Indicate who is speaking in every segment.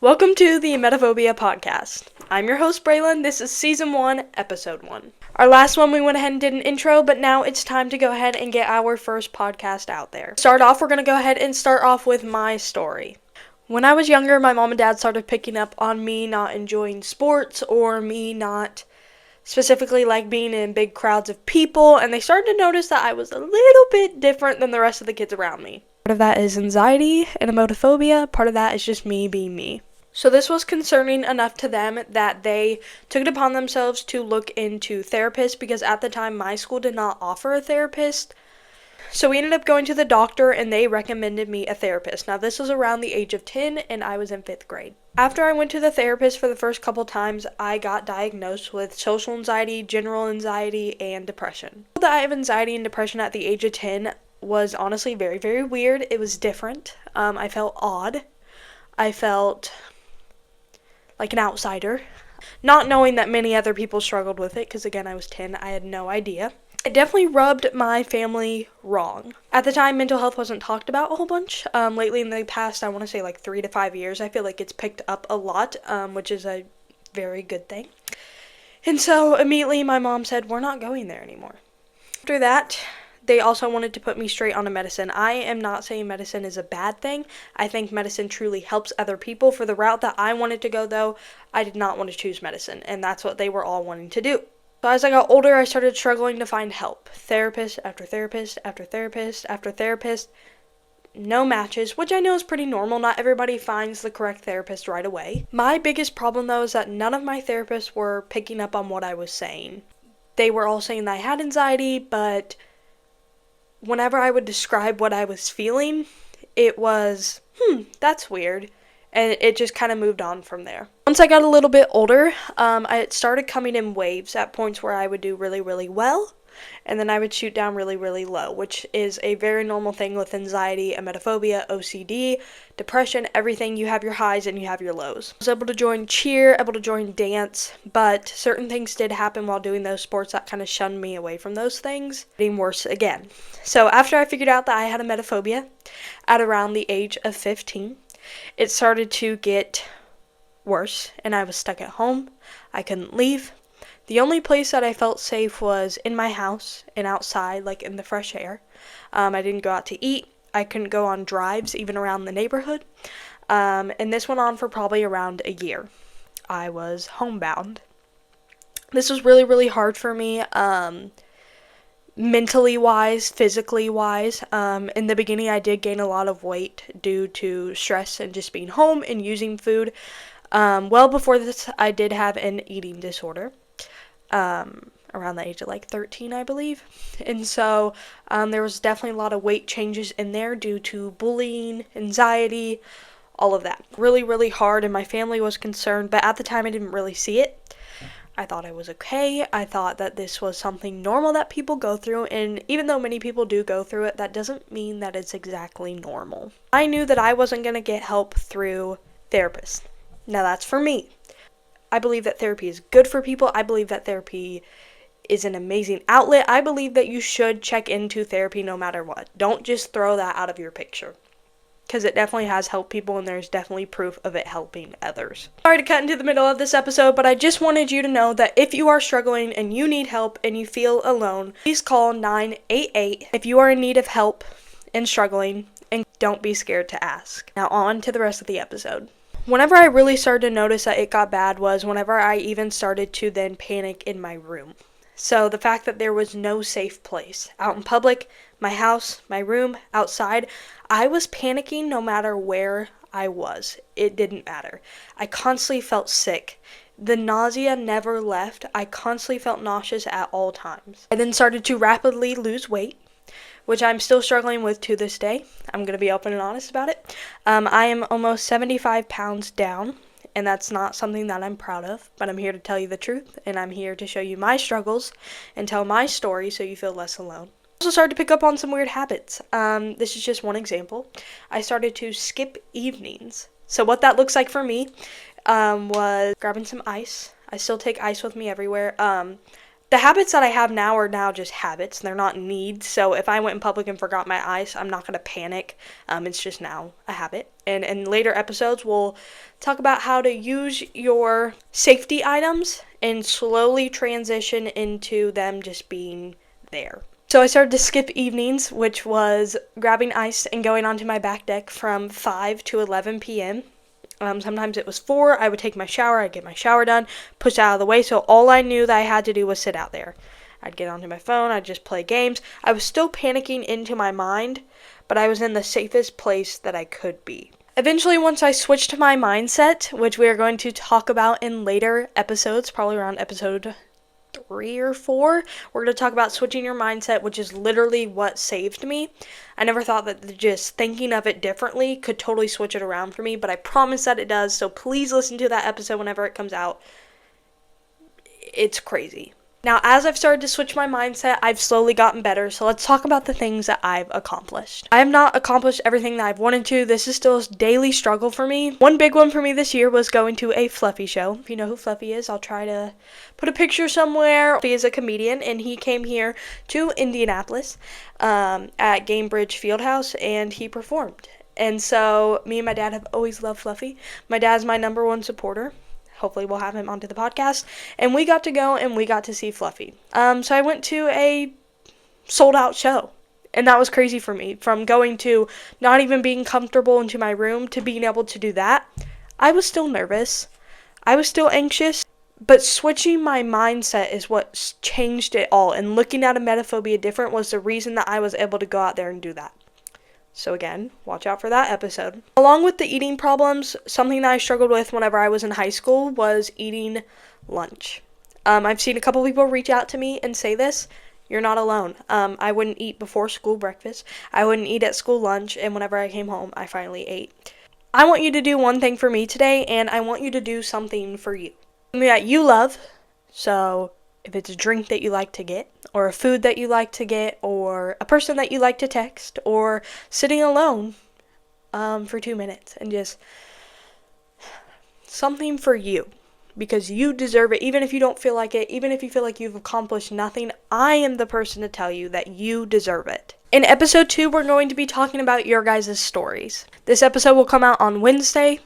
Speaker 1: Welcome to the Emetophobia podcast. I'm your host, Braylon. This is Season 1, Episode 1. Our last one, we went ahead and did an intro, but now it's time to go ahead and get our first podcast out there. We're going to go ahead and start off with my story. When I was younger, my mom and dad started picking up on me not enjoying sports or me not specifically like being in big crowds of people, and they started to notice that I was a little bit different than the rest of the kids around me. Part of that is anxiety and emetophobia. Part of that is just me being me. So this was concerning enough to them that they took it upon themselves to look into therapists, because at the time my school did not offer a therapist. So we ended up going to the doctor and they recommended me a therapist. Now this was around the age of 10 and I was in 5th grade. After I went to the therapist for the first couple times, I got diagnosed with social anxiety, general anxiety, and depression. That I have anxiety and depression at the age of 10 was honestly very, very weird. It was different. I felt odd. I felt like an outsider, not knowing that many other people struggled with it, because again, I was 10, I had no idea. It definitely rubbed my family wrong. At the time, mental health wasn't talked about a whole bunch. Lately in the past, I want to say like 3 to 5 years, I feel like it's picked up a lot, which is a very good thing. And so immediately my mom said, we're not going there anymore. After that, they also wanted to put me straight on a medicine. I am not saying medicine is a bad thing. I think medicine truly helps other people. For the route that I wanted to go, though, I did not want to choose medicine, and that's what they were all wanting to do. So as I got older, I started struggling to find help. Therapist after therapist after therapist after therapist. No matches, which I know is pretty normal. Not everybody finds the correct therapist right away. My biggest problem, though, is that none of my therapists were picking up on what I was saying. They were all saying that I had anxiety, but whenever I would describe what I was feeling, it was, that's weird. And it just kind of moved on from there. Once I got a little bit older, it started coming in waves at points where I would do really, really well. And then I would shoot down really, really low, which is a very normal thing with anxiety, emetophobia, OCD, depression, everything. You have your highs and you have your lows. I was able to join cheer, able to join dance, but certain things did happen while doing those sports that kind of shunned me away from those things, getting worse again. So after I figured out that I had emetophobia at around the age of 15, it started to get worse, and I was stuck at home. I couldn't leave. The only place that I felt safe was in my house and outside, like in the fresh air. I didn't go out to eat. I couldn't go on drives, even around the neighborhood. And this went on for probably around a year. I was homebound. This was really, really hard for me, mentally wise, physically wise. In the beginning, I did gain a lot of weight due to stress and just being home and using food. Well before this, I did have an eating disorder. Around the age of like 13, I believe. And so there was definitely a lot of weight changes in there due to bullying, anxiety, all of that. Really, really hard, and my family was concerned, but at the time I didn't really see it. I thought I was okay. I thought that this was something normal that people go through, and even though many people do go through it, that doesn't mean that it's exactly normal. I knew that I wasn't going to get help through therapists. Now that's for me. I believe that therapy is good for people. I believe that therapy is an amazing outlet. I believe that you should check into therapy no matter what. Don't just throw that out of your picture, because it definitely has helped people, and there's definitely proof of it helping others. Sorry to cut into the middle of this episode, but I just wanted you to know that if you are struggling and you need help and you feel alone, please call 988 if you are in need of help and struggling, and don't be scared to ask. Now on to the rest of the episode. Whenever I really started to notice that it got bad was whenever I even started to then panic in my room. So the fact that there was no safe place. Out in public, my house, my room, outside, I was panicking no matter where I was. It didn't matter. I constantly felt sick. The nausea never left. I constantly felt nauseous at all times. I then started to rapidly lose weight, which I'm still struggling with to this day. I'm going to be open and honest about it. I am almost 75 pounds down, and that's not something that I'm proud of, but I'm here to tell you the truth, and I'm here to show you my struggles and tell my story so you feel less alone. I also started to pick up on some weird habits. This is just one example. I started to skip evenings. So what that looks like for me was grabbing some ice. I still take ice with me everywhere. The habits that I have now are now just habits. They're not needs. So if I went in public and forgot my ice, I'm not going to panic. It's just now a habit. And in later episodes, we'll talk about how to use your safety items and slowly transition into them just being there. So I started to skip evenings, which was grabbing ice and going onto my back deck from 5 to 11 p.m. Sometimes it was 4. I would take my shower. I'd get my shower done, push out of the way. So all I knew that I had to do was sit out there. I'd get onto my phone. I'd just play games. I was still panicking into my mind, but I was in the safest place that I could be. Eventually, once I switched to my mindset, which we are going to talk about in later episodes, probably around episode 3 or 4, we're going to talk about switching your mindset, which is literally what saved me. I never thought that just thinking of it differently could totally switch it around for me, but I promise that it does, so please listen to that episode whenever it comes out. It's crazy. Now, as I've started to switch my mindset, I've slowly gotten better, so let's talk about the things that I've accomplished. I have not accomplished everything that I've wanted to. This is still a daily struggle for me. One big one for me this year was going to a Fluffy show. If you know who Fluffy is, I'll try to put a picture somewhere. Fluffy is a comedian, and he came here to Indianapolis at Gamebridge Fieldhouse, and he performed. And so me and my dad have always loved Fluffy. My dad's my number one supporter. Hopefully we'll have him onto the podcast. And we got to go and we got to see Fluffy. So I went to a sold out show. And that was crazy for me. From going to not even being comfortable into my room to being able to do that, I was still nervous. I was still anxious. But switching my mindset is what changed it all. And looking at emetophobia different was the reason that I was able to go out there and do that. So again, watch out for that episode. Along with the eating problems, something that I struggled with whenever I was in high school was eating lunch. I've seen a couple people reach out to me and say this. You're not alone. I wouldn't eat before school breakfast. I wouldn't eat at school lunch. And whenever I came home, I finally ate. I want you to do one thing for me today, and I want you to do something for you. Something that you love. So if it's a drink that you like to get, or a food that you like to get, or a person that you like to text, or sitting alone for 2 minutes, and just something for you, because you deserve it. Even if you don't feel like it, even if you feel like you've accomplished nothing, I am the person to tell you that you deserve it. In episode 2, we're going to be talking about your guys' stories. This episode will come out on Wednesday.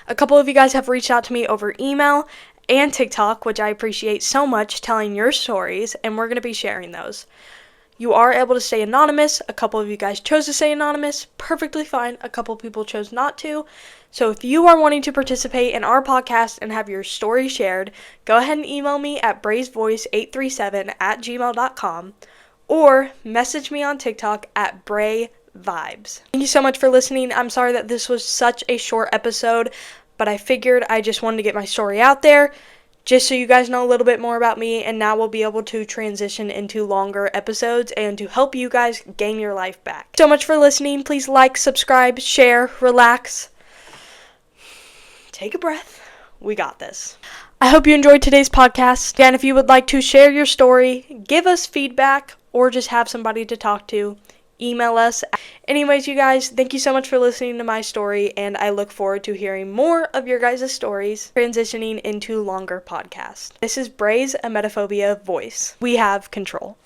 Speaker 1: A couple of you guys have reached out to me over email and TikTok, which I appreciate so much, telling your stories, and we're going to be sharing those. You are able to stay anonymous. A couple of you guys chose to stay anonymous. Perfectly fine. A couple people chose not to. So if you are wanting to participate in our podcast and have your story shared, go ahead and email me at braysvoice837@gmail.com or message me on TikTok at brayvibes. Thank you so much for listening. I'm sorry that this was such a short episode, but I figured I just wanted to get my story out there, just so you guys know a little bit more about me, and now we'll be able to transition into longer episodes and to help you guys gain your life back. So much for listening. Please like, subscribe, share, relax. Take a breath. We got this. I hope you enjoyed today's podcast. Again, if you would like to share your story, give us feedback, or just have somebody to talk to, email us. Anyways, you guys, thank you so much for listening to my story, and I look forward to hearing more of your guys' stories transitioning into longer podcasts. This is Bray's Emetophobia voice. We have control.